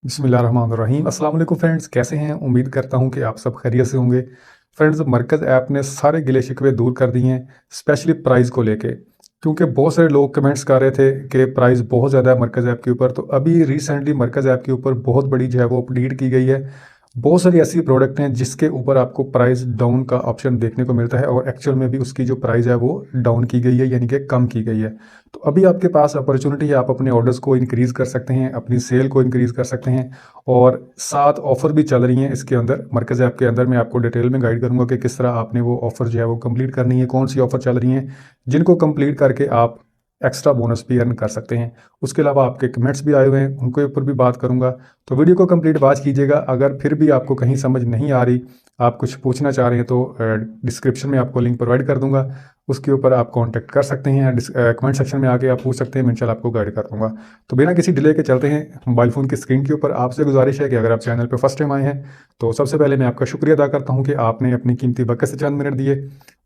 बिस्मिल्लाहिर्रहमानिर्रहीम। अस्सलाम वालेकुम फ्रेंड्स, कैसे हैं? उम्मीद करता हूं कि आप सब खैरियत से होंगे। फ्रेंड्स, मरकज़ ऐप ने सारे गिले शिकवे दूर कर दिए हैं, स्पेशली प्राइस को लेके, क्योंकि बहुत सारे लोग कमेंट्स कर रहे थे कि प्राइस बहुत ज़्यादा है मरकज़ ऐप के ऊपर। तो अभी रिसेंटली मरकज़ ऐप के ऊपर बहुत बड़ी जो है वो अपडेट की गई है। बहुत सारी ऐसी प्रोडक्ट हैं जिसके ऊपर आपको प्राइस डाउन का ऑप्शन देखने को मिलता है, और एक्चुअल में भी उसकी जो प्राइस है वो डाउन की गई है, यानी कि कम की गई है। तो अभी आपके पास अपॉर्चुनिटी है, आप अपने ऑर्डर्स को इंक्रीज़ कर सकते हैं, अपनी सेल को इंक्रीज़ कर सकते हैं, और साथ ऑफ़र भी चल रही हैं इसके अंदर। मरकज़ ऐप के अंदर मैं आपको डिटेल में गाइड करूंगा कि किस तरह आपने वो ऑफ़र जो है वो कंप्लीट करनी है, कौन सी ऑफ़र चल रही हैं जिनको कंप्लीट करके आप एक्स्ट्रा बोनस भी अर्न कर सकते हैं। उसके अलावा आपके कमेंट्स भी आए हुए हैं, उनके ऊपर भी बात करूंगा। तो वीडियो को कंप्लीट वॉच कीजिएगा। अगर फिर भी आपको कहीं समझ नहीं आ रही, आप कुछ पूछना चाह रहे हैं, तो डिस्क्रिप्शन में आपको लिंक प्रोवाइड कर दूंगा, उसके ऊपर आप कांटेक्ट कर सकते हैं। कमेंट सेक्शन में आके आप पूछ सकते हैं, मैं इंशाल्लाह आपको गाइड कर दूंगा। तो बिना किसी डिले के चलते हैं मोबाइल फ़ोन की स्क्रीन के ऊपर। आपसे गुजारिश है कि अगर आप चैनल पर फर्स्ट टाइम आए हैं तो सबसे पहले मैं आपका शुक्रिया अदा करता हूँ कि आपने अपनी कीमती वक्त से चंद मिनट दिए,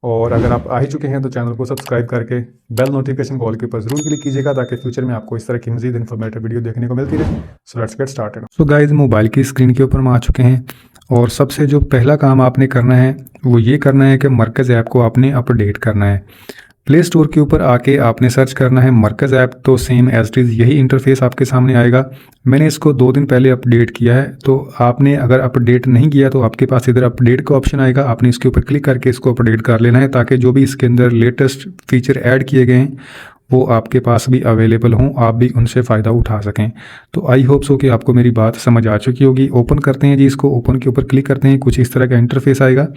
और अगर आप आ ही चुके हैं तो चैनल को सब्सक्राइब करके बेल नोटिफिकेशन कॉल के ऊपर ज़रूर क्लिक कीजिएगा, ताकि फ्यूचर में आपको इस तरह की मजीद इन्फॉर्मेटिव वीडियो देखने को मिलती रहे। So let's get started. So guys, mobile की स्क्रीन के ऊपर हम आ चुके हैं, और सबसे जो पहला काम आपने करना है वो ये करना है कि मरकज़ ऐप को आपने अपडेट करना है। प्ले स्टोर के ऊपर आके आपने सर्च करना है मरकज़ ऐप, तो सेम एज इट इज़ यही इंटरफेस आपके सामने आएगा। मैंने इसको 2 दिन पहले अपडेट किया है, तो आपने अगर अपडेट नहीं किया तो आपके पास इधर अपडेट का ऑप्शन आएगा, आपने इसके ऊपर क्लिक करके इसको अपडेट कर लेना है, ताकि जो भी इसके अंदर लेटेस्ट फीचर ऐड किए गए हैं वो आपके पास भी अवेलेबल हों, आप भी उनसे फ़ायदा उठा सकें। तो आई होप सो कि आपको मेरी बात समझ आ चुकी होगी। ओपन करते हैं जी, इसको ओपन के ऊपर क्लिक करते हैं, कुछ इस तरह का इंटरफेस आएगा।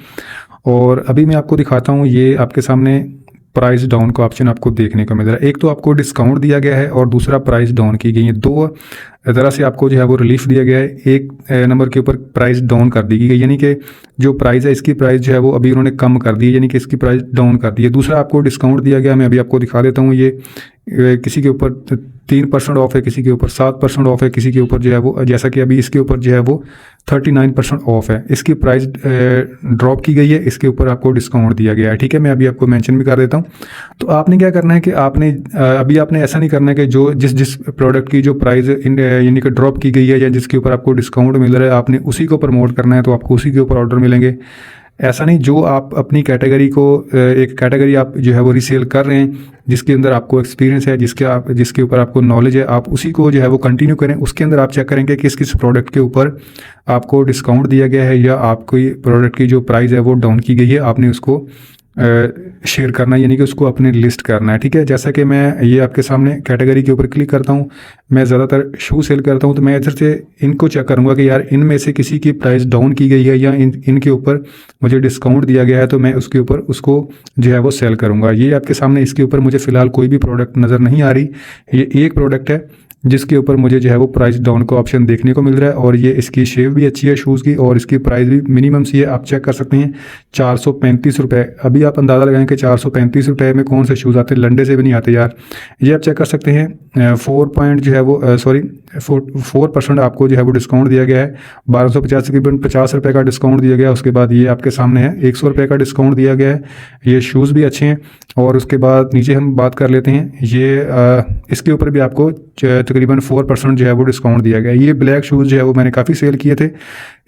और अभी मैं आपको दिखाता हूँ, ये आपके सामने प्राइस डाउन का ऑप्शन आपको देखने को मिल रहा है। एक तो आपको डिस्काउंट दिया गया है, और दूसरा प्राइस डाउन की गई है। दो तरह से आपको जो है वो रिलीफ दिया गया है। एक नंबर के ऊपर प्राइस डाउन कर दी गई, यानी कि जो प्राइस है इसकी प्राइस जो है वो अभी उन्होंने कम कर दी है, यानी कि इसकी प्राइस डाउन कर दी है। दूसरा आपको डिस्काउंट दिया गया, मैं अभी आपको दिखा देता हूँ। ये किसी के ऊपर 3% ऑफ है, किसी के ऊपर 7% ऑफ है, किसी के ऊपर जो है वो, जैसा कि अभी इसके ऊपर जो है वो 39% ऑफ है। इसकी प्राइस ड्रॉप की गई है, इसके ऊपर आपको डिस्काउंट दिया गया है। ठीक है, मैं अभी आपको मेंशन भी कर देता हूँ। तो आपने क्या करना है कि आपने अभी आपने ऐसा नहीं करना है कि जो जिस प्रोडक्ट की जो प्राइस यानी कि ड्रॉप की गई है, या जिसके ऊपर आपको डिस्काउंट मिल रहा है, आपने उसी को प्रमोट करना है, तो आपको उसी के ऊपर ऑर्डर मिलेंगे। ऐसा नहीं, जो आप अपनी कैटेगरी को, एक कैटेगरी आप जो है वो रीसेल कर रहे हैं, जिसके अंदर आपको एक्सपीरियंस है, जिसके ऊपर आपको नॉलेज है, आप उसी को जो है वो कंटिन्यू करें। उसके अंदर आप चेक करेंगे किस किस प्रोडक्ट के ऊपर आपको डिस्काउंट दिया गया है, या आपको प्रोडक्ट की जो प्राइस है वो डाउन की गई है, आपने उसको शेयर करना है, यानी कि उसको अपने लिस्ट करना है। ठीक है, जैसा कि मैं ये आपके सामने कैटेगरी के ऊपर क्लिक करता हूँ, मैं ज़्यादातर शू सेल करता हूँ, तो मैं इधर से इनको चेक करूँगा कि यार इनमें से किसी की प्राइस डाउन की गई है, या इनके ऊपर मुझे डिस्काउंट दिया गया है, तो मैं उसके ऊपर उसको जो है वो सेल करूँगा। ये आपके सामने, इसके ऊपर मुझे फ़िलहाल कोई भी प्रोडक्ट नज़र नहीं आ रही। ये एक प्रोडक्ट है जिसके ऊपर मुझे जो है वो प्राइस डाउन का ऑप्शन देखने को मिल रहा है, और ये इसकी शेप भी अच्छी है शूज़ की, और इसकी प्राइस भी मिनिमम सी है, आप चेक कर सकते हैं 435 रुपये। अभी आप अंदाज़ा लगाएं कि 435 रुपये में कौन से शूज़ आते हैं, लंडे से भी नहीं आते यार। ये आप चेक कर सकते हैं। 4% आपको जो है वो डिस्काउंट दिया गया है। 1250 तकरीबन 50 रुपये का डिस्काउंट दिया गया है। उसके बाद ये आपके सामने है 100 रुपये का डिस्काउंट दिया गया है। ये शूज़ भी अच्छे हैं। और उसके बाद नीचे हम बात कर लेते हैं, ये इसके ऊपर भी आपको तकरीबन 4% जो है वो डिस्काउंट दिया गया है। ये ब्लैक शूज़ जो है वो मैंने काफ़ी सेल किए थे,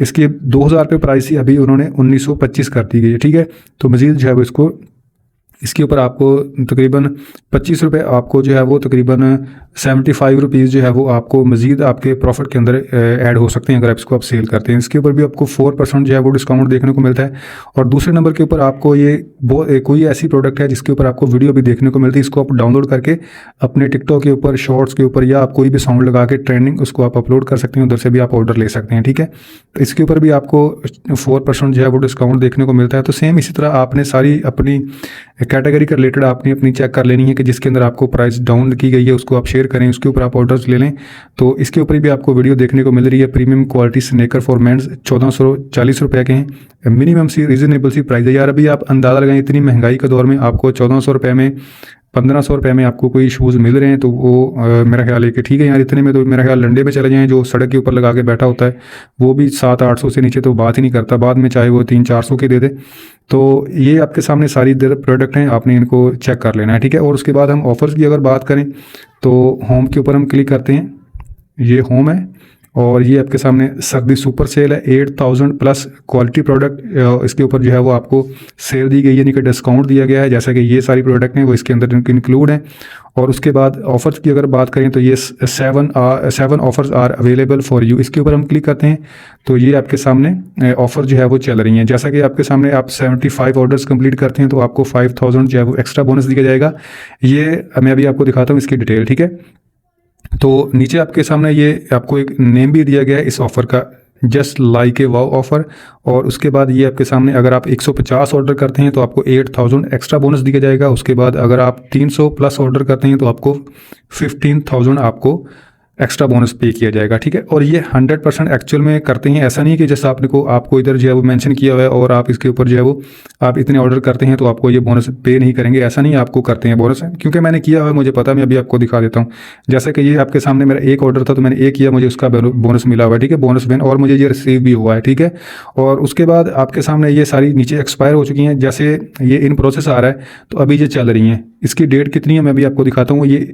इसके 2000 रुपये प्राइस थी, अभी उन्होंने 1925 कर दी गई है। ठीक है, तो मज़ीद जो है वो इसके ऊपर आपको तकरीबन 25 रुपये, आपको जो है वो तकरीबन 75 रुपीज़ जो है वो आपको मज़ीद आपके प्रॉफिट के अंदर ऐड हो सकते हैं, अगर इसको आप सेल करते हैं। इसके ऊपर भी आपको 4% जो है वो डिस्काउंट देखने को मिलता है। और दूसरे नंबर के ऊपर आपको ये कोई ऐसी प्रोडक्ट है जिसके ऊपर आपको वीडियो भी देखने को मिलती है, इसको आप डाउनलोड करके अपने टिकटॉक के ऊपर, शॉर्ट्स के ऊपर, या आप कोई भी साउंड लगा के ट्रेंडिंग उसको आप अपलोड कर सकते हैं, उधर से भी आप ऑर्डर ले सकते हैं। ठीक है, तो इसके ऊपर भी आपको 4% जो है वो डिस्काउंट देखने को मिलता है। तो सेम इसी तरह आपने सारी अपनी कैटेगरी के रिलेटेड आपने अपनी चेक कर लेनी है कि जिसके अंदर आपको प्राइस डाउन की गई है उसको आप शेयर करें, उसके ऊपर आप ऑर्डर्स ले लें। तो इसके ऊपर भी आपको वीडियो देखने को मिल रही है। Premium quality sneaker for mens 1440 रुपये के हैं। मिनिमम सी रीजनेबल सी प्राइस है यार। अभी आप अंदाज़ा लगाएं, इतनी महंगाई के दौर में आपको 1400 रुपये में, 1500 रुपये में आपको कोई शूज़ मिल रहे हैं, तो वो मेरा ख्याल है कि ठीक है यार। इतने में तो मेरा ख्याल लंडे पे चले जाएँ, जो सड़क के ऊपर लगा के बैठा होता है वो भी 700-800 से नीचे तो बात ही नहीं करता, बाद में चाहे वो 300-400 के दे दे। तो ये आपके सामने सारी प्रोडक्ट हैं, आपने इनको चेक कर लेना है। ठीक है, और उसके बाद हम ऑफ़र्स की अगर बात करें तो होम के ऊपर हम क्लिक करते हैं, ये होम है, और ये आपके सामने सर्दी सुपर सेल है, 8000 प्लस क्वालिटी प्रोडक्ट इसके ऊपर जो है वो आपको सेल दी गई है, यानी कि डिस्काउंट दिया गया है। जैसा कि ये सारी प्रोडक्ट हैं वो इसके अंदर इंक्लूड हैं। और उसके बाद ऑफर्स की अगर बात करें तो ये 7 offers are available for you, इसके ऊपर हम क्लिक करते हैं तो ये आपके सामने ऑफर जो है वो चल रही हैं। जैसा कि आपके सामने आप 75 ऑर्डर्स कंप्लीट करते हैं तो आपको 5000 जो है वो एक्स्ट्रा बोनस दिया जाएगा। ये मैं अभी आपको दिखाता हूँ इसकी डिटेल, ठीक है। तो नीचे आपके सामने ये आपको एक नेम भी दिया गया है इस ऑफ़र का, just like a wow offer. और उसके बाद ये आपके सामने अगर आप 150 ऑर्डर करते हैं तो आपको 8000 एक्स्ट्रा बोनस दिया जाएगा। उसके बाद अगर आप 300 प्लस ऑर्डर करते हैं तो आपको 15000 आपको एक्स्ट्रा बोनस पे किया जाएगा, ठीक है। और ये 100% एक्चुअल में करते हैं, ऐसा नहीं कि जैसा आपको इधर जो है वो मेंशन किया हुआ है और आप इसके ऊपर जो है वो आप इतने ऑर्डर करते हैं तो आपको ये बोनस पे नहीं करेंगे, ऐसा नहीं, आपको करते हैं बोनस। क्योंकि मैंने किया हुआ है, मुझे पता, मैं अभी आपको दिखा देता हूँ। जैसे कि ये आपके सामने मेरा एक ऑर्डर था तो मैंने एक किया, मुझे उसका बोनस मिला हुआ है, ठीक है, बोनस बिन, और मुझे ये रिसीव भी हुआ है, ठीक है। और उसके बाद आपके सामने ये सारी नीचे एक्सपायर हो चुकी हैं, जैसे ये इन प्रोसेस आ रहा है तो अभी ये चल रही हैं। इसकी डेट कितनी है मैं अभी आपको दिखाता हूँ। ये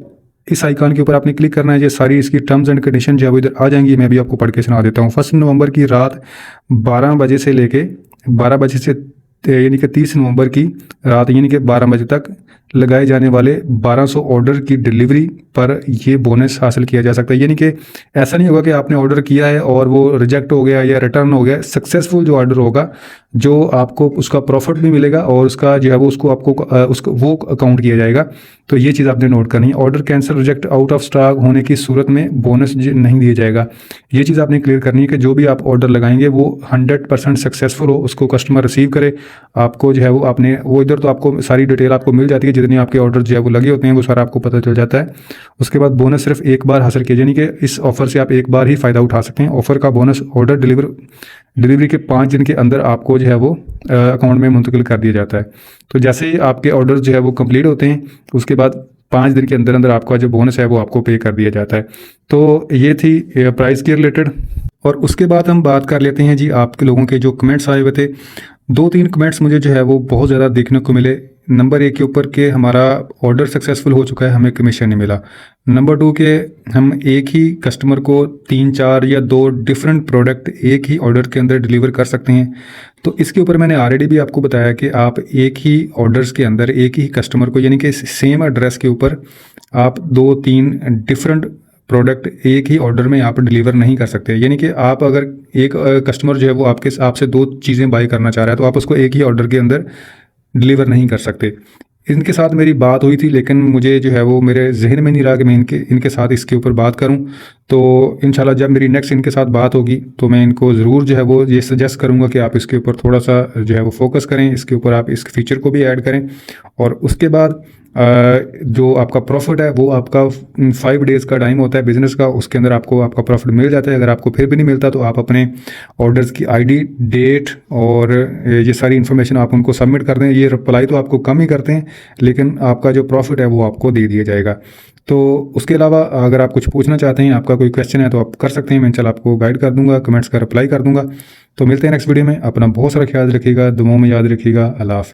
इस आइकॉन के ऊपर आपने क्लिक करना है, ये सारी इसकी टर्म्स एंड कंडीशन जो है वो इधर आ जाएंगी। मैं भी आपको पढ़ के सुना देता हूँ। 1 नवंबर की रात 12 बजे से लेके 12 बजे से यानी कि 30 नवंबर की रात यानी कि 12 बजे तक लगाए जाने वाले 1200 ऑर्डर की डिलीवरी पर ये बोनस हासिल किया जा सकता है। यानी कि ऐसा नहीं होगा कि आपने ऑर्डर किया है और वो रिजेक्ट हो गया या रिटर्न हो गया। सक्सेसफुल जो ऑर्डर होगा, जो आपको उसका प्रॉफिट भी मिलेगा और उसका जो है वो उसको वो काउंट किया जाएगा। तो ये चीज़ आपने नोट करनी है। Order cancel, reject, out of stock होने की सूरत में बोनस नहीं दिया जाएगा। ये चीज़ आपने क्लियर करनी है कि जो भी आप ऑर्डर लगाएंगे वो 100% सक्सेसफुल हो, उसको कस्टमर रिसीव करे। आपको जो है वो आपने वो इधर तो आपको सारी डिटेल आपको मिल जाती है, जितनी आपके ऑर्डर जो है वो लगे होते हैं वो सारा आपको पता चल जाता है। उसके बाद बोनस सिर्फ एक बार हासिल किया, यानी कि इस ऑफर से आप एक बार ही फ़ायदा उठा सकते हैं। ऑफर का बोनस ऑर्डर डिलीवरी के 5 दिन के अंदर आपको जो है वो अकाउंट में मुंतकिल कर दिया जाता है। तो जैसे ही आपके ऑर्डर जो है वो कंप्लीट होते हैं उसके बाद 5 दिन के अंदर अंदर आपका जो बोनस है वो आपको पे कर दिया जाता है। तो ये थी प्राइस के रिलेटेड। और उसके बाद हम बात कर लेते हैं जी आपके लोगों के जो कमेंट्स आए हुए थे। 2-3 कमेंट्स मुझे जो है वो बहुत ज़्यादा देखने को मिले। नंबर 1 के ऊपर के हमारा ऑर्डर सक्सेसफुल हो चुका है, हमें कमीशन नहीं मिला। नंबर 2 के हम एक ही कस्टमर को 3-4 या 2 डिफरेंट प्रोडक्ट एक ही ऑर्डर के अंदर डिलीवर कर सकते हैं। तो इसके ऊपर मैंने ऑलरेडी भी आपको बताया कि आप एक ही ऑर्डर्स के अंदर एक ही कस्टमर को, यानी कि सेम एड्रेस के ऊपर आप 2-3 डिफरेंट प्रोडक्ट एक ही ऑर्डर में आप डिलीवर नहीं कर सकते। यानी कि आप अगर एक कस्टमर जो है वो आपसे 2 चीज़ें बाय करना चाह रहा है तो आप उसको एक ही ऑर्डर के अंदर डिलीवर नहीं कर सकते। इनके साथ मेरी बात हुई थी, लेकिन मुझे जो है वो मेरे जहन में नहीं रहा कि मैं इनके साथ इसके ऊपर बात करूं। तो इंशाल्लाह जब मेरी नेक्स्ट इनके साथ बात होगी तो मैं इनको ज़रूर जो है वो ये सजेस्ट करूंगा कि आप इसके ऊपर थोड़ा सा जो है वो फोकस करें, इसके ऊपर आप इस फीचर को भी ऐड करें। और उसके बाद जो आपका प्रॉफिट है वो आपका 5 डेज़ का टाइम होता है बिजनेस का, उसके अंदर आपको आपका प्रॉफिट मिल जाता है। अगर आपको फिर भी नहीं मिलता तो आप अपने ऑर्डर्स की आईडी, डेट और ये सारी इन्फॉर्मेशन आप उनको सबमिट कर दें। ये रिप्लाई तो आपको कम ही करते हैं, लेकिन आपका जो प्रॉफिट है वो आपको दे दिया जाएगा। तो उसके अलावा अगर आप कुछ पूछना चाहते हैं, आपका कोई क्वेश्चन है तो आप कर सकते हैं, मैं इंशाल्लाह आपको गाइड कर दूंगा, कमेंट्स का रिप्लाई कर दूंगा। तो मिलते हैं नेक्स्ट वीडियो में। अपना बहुत सारा ख्याल रखिएगा, दुआओं में याद रखिएगा। अल्लाह हाफ़िज़।